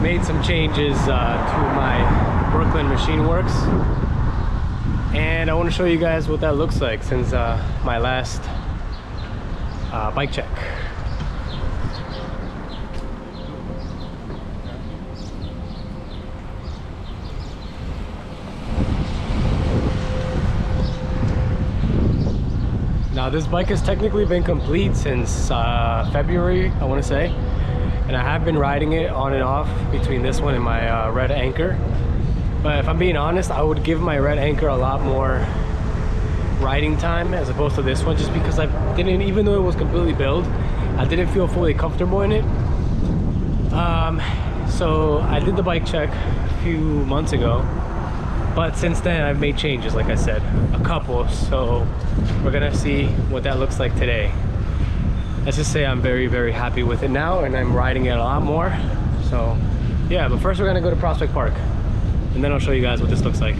made some changes to my Brooklyn Machine Works, and I want to show you guys what that looks like since my last bike check. Now this bike has technically been complete since February, I want to say, and I have been riding it on and off between this one and my Red Anchor. But if I'm being honest, I would give my Red Anchor a lot more riding time as opposed to this one, just because I didn't, even though it was completely built, I didn't feel fully comfortable in it. So I did the bike check a few months ago, but since then I've made changes, like I said, a couple. So we're gonna see what that looks like today. Let's just say I'm very, very happy with it now, and I'm riding it a lot more. So yeah, but first we're gonna go to Prospect Park, and then I'll show you guys what this looks like.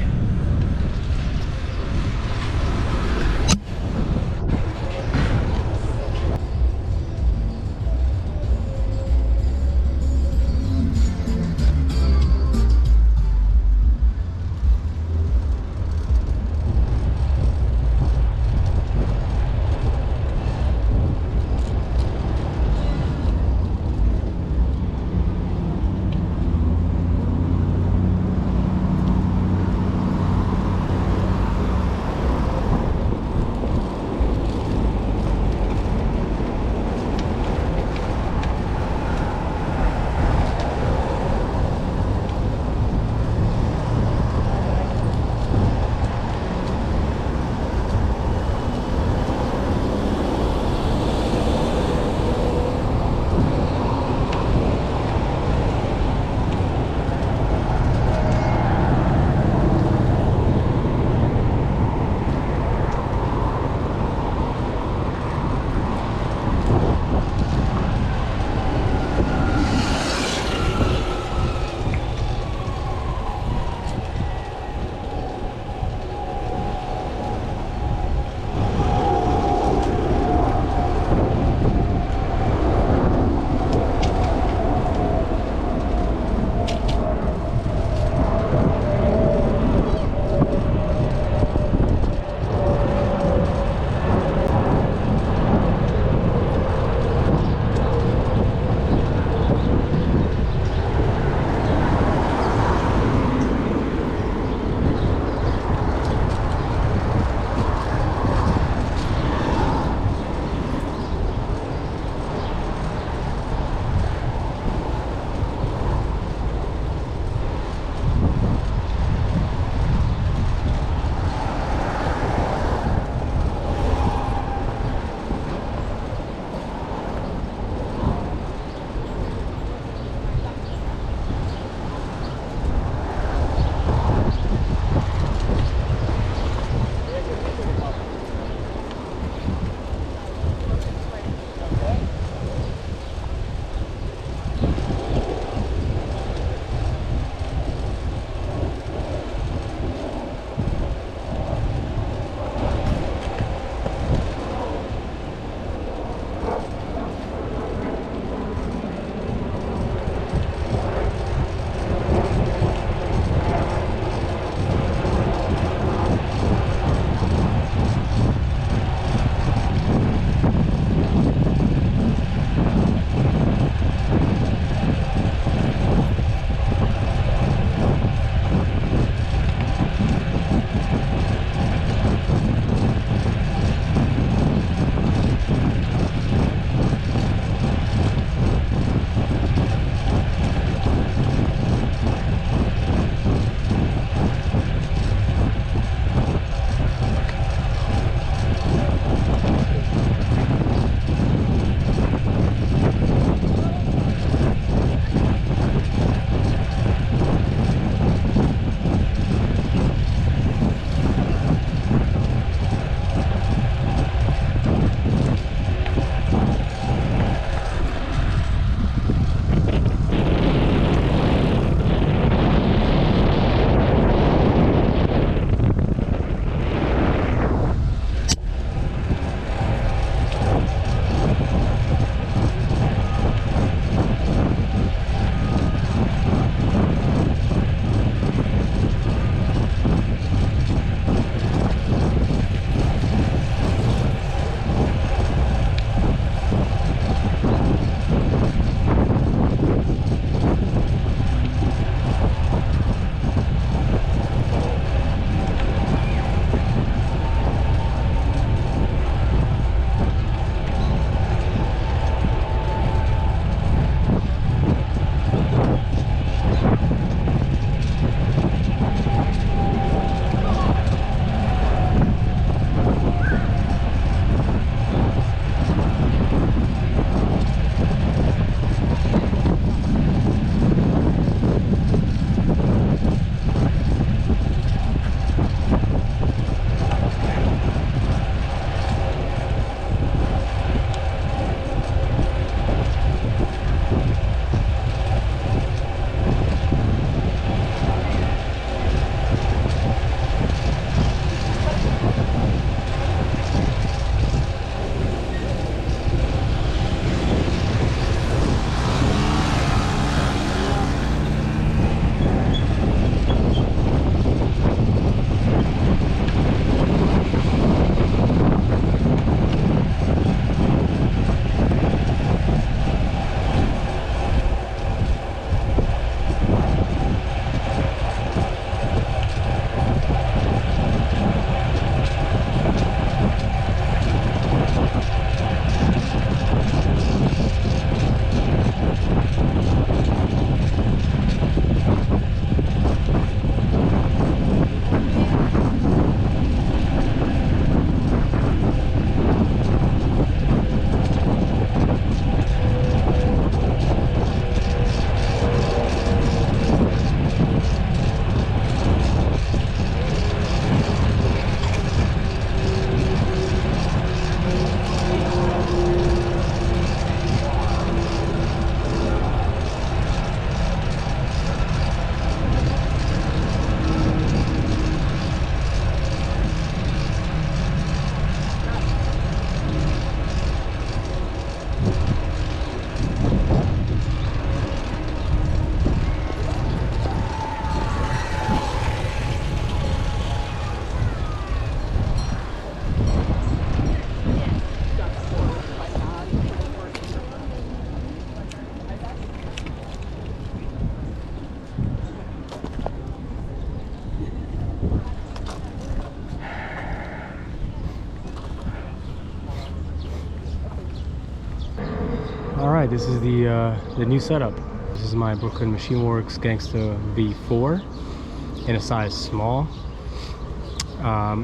All right, this is the new setup. This is my Brooklyn Machine Works Gangsta V4 in a size small.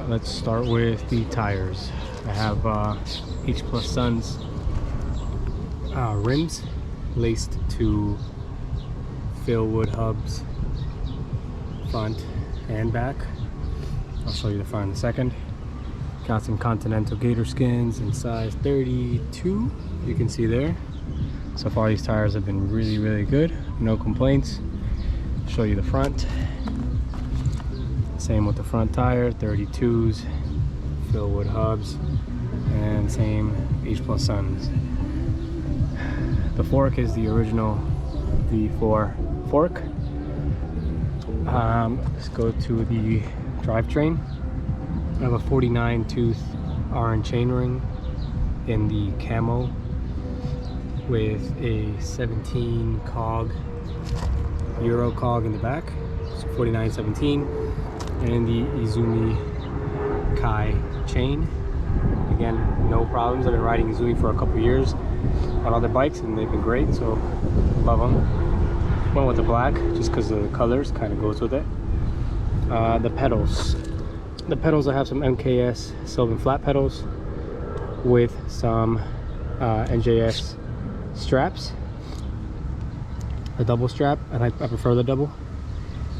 Let's start with the tires. I have H+ Suns rims laced to Philwood hubs, front and back. I'll show you the front in a second. Got some Continental Gator skins in size 32, you can see there. So far these tires have been really good, no complaints. Show you the front. Same with the front tire, 32s, Philwood hubs, and same H+ Suns. The fork is the original V4 fork. Let's go to the drivetrain. I have a 49 tooth Rn chainring in the camo with a 17 cog Euro cog in the back, so 4917, and the Izumi Kai chain. Again, no problems. I've been riding Izumi for a couple years on other bikes and they've been great, so love them. Went with the black just because the colors kind of goes with it. The pedals. The pedals, I have some MKS Sylvan flat pedals with some NJS straps, a double strap, and I prefer the double.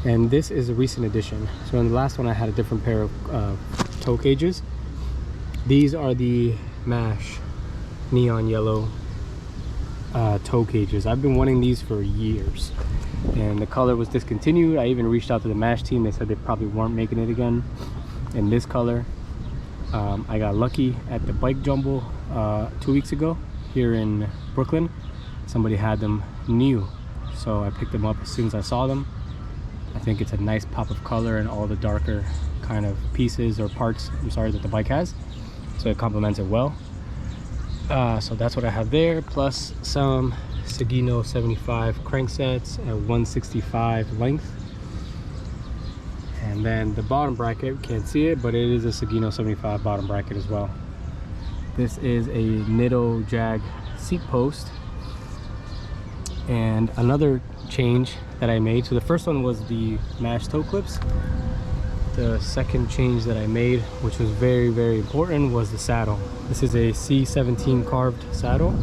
And this is a recent addition. So in the last one I had a different pair of toe cages. These are the MASH neon yellow toe cages. I've been wanting these for years, and the color was discontinued. I even reached out to the MASH team. They said they probably weren't making it again in this color. I got lucky at the bike jumble 2 weeks ago here in Brooklyn. Somebody had them new, so I picked them up as soon as I saw them. I think it's a nice pop of color and all the darker kind of pieces or parts, I'm sorry, that the bike has, so it complements it well. So that's what I have there, plus some Sagino 75 cranksets at 165 length. And then the bottom bracket, can't see it, but it is a Sagino 75 bottom bracket as well. This is a Nitto Jag seat post. And another change that I made, so the first one was the MASH toe clips. The second change that I made, which was very important, was the saddle. This is a C17 carved saddle.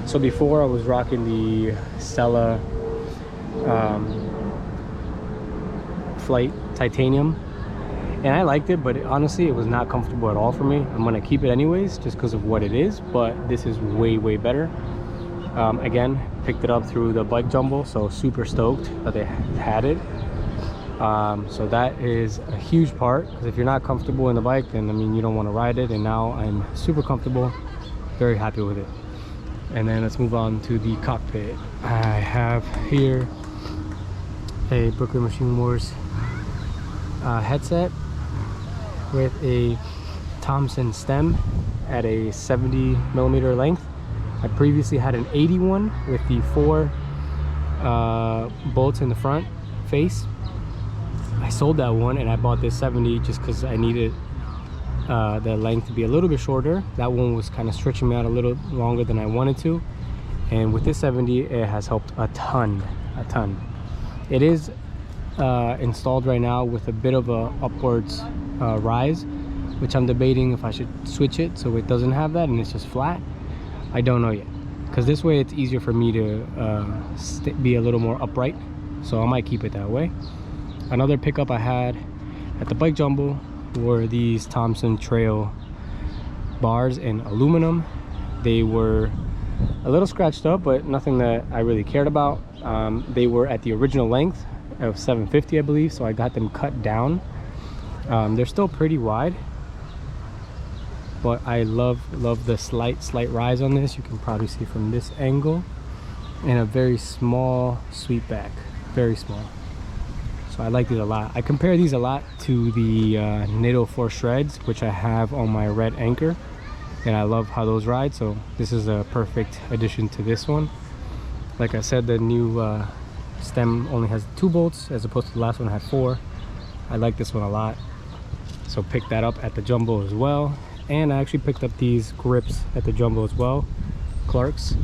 So before I was rocking the Stella Flight titanium, and I liked it, but honestly it was not comfortable at all for me. I'm gonna keep it anyways just because of what it is, but this is way better. Again, picked it up through the bike jumble, so super stoked that they had it. So that is a huge part, because if you're not comfortable in the bike, then I mean you don't want to ride it. And now I'm super comfortable, very happy with it. And then let's move on to the cockpit. I have here a Brooklyn Machine Works headset with a Thompson stem at a 70mm length. I previously had an 81 with the 4 bolts in the front face. I sold that one and I bought this 70 just because I needed the length to be a little bit shorter. That one was kind of stretching me out a little longer than I wanted to, and with this 70 it has helped a ton. It is installed right now with a bit of a upwards rise, which I'm debating if I should switch it so it doesn't have that and it's just flat. I don't know yet, because this way it's easier for me to be a little more upright, so I might keep it that way. Another pickup I had at the bike jumble were these Thompson Trail bars in aluminum. They were a little scratched up, but nothing that I really cared about. They were at the original length of 750, I believe, so I got them cut down. They're still pretty wide, but I love the slight rise on this. You can probably see from this angle, and a very small sweep back, very small. So I like these a lot. I compare these a lot to the Nitto 4 Shreds, which I have on my red Anchor, and I love how those ride, so this is a perfect addition to this one. Like I said, the new stem only has 2 bolts as opposed to the last one had 4. I like this one a lot, so picked that up at the jumbo as well. And I actually picked up these grips at the jumbo as well, Clark's.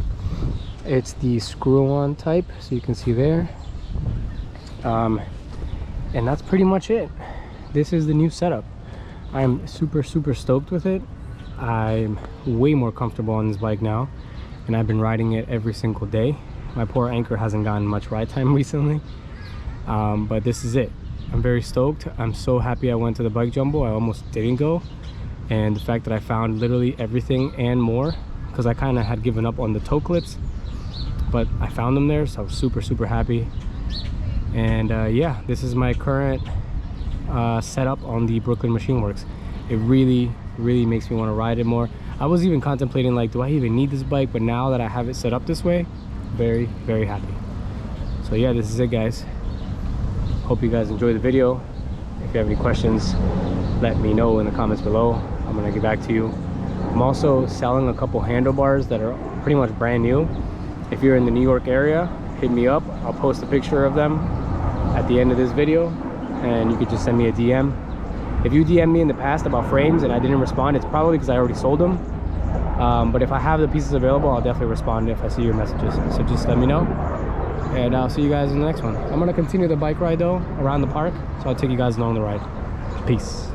It's the screw-on type, so you can see there. And that's pretty much it. This is the new setup. I'm super stoked with it. I'm way more comfortable on this bike now, and I've been riding it every single day. My poor anchor hasn't gotten much ride time recently, but this is it. I'm very stoked. I'm so happy I went to the bike jumbo. I almost didn't go, and the fact that I found literally everything and more, because I kind of had given up on the toe clips, but I found them there, so I was super happy. And yeah, this is my current setup on the Brooklyn Machine Works. It really makes me want to ride it more. I was even contemplating, like, do I even need this bike? But now that I have it set up this way, very happy. So yeah, this is it, guys. Hope you guys enjoyed the video. If you have any questions, let me know in the comments below. I'm gonna get back to you. I'm also selling a couple handlebars that are pretty much brand new. If you're in the New York area, hit me up. I'll post a picture of them at the end of this video, and you could just send me a DM. If you DM me in the past about frames and I didn't respond, it's probably because I already sold them. But if I have the pieces available, I'll definitely respond if I see your messages. So just let me know, and I'll see you guys in the next one. I'm gonna continue the bike ride though around the park, so I'll take you guys along the ride. Peace.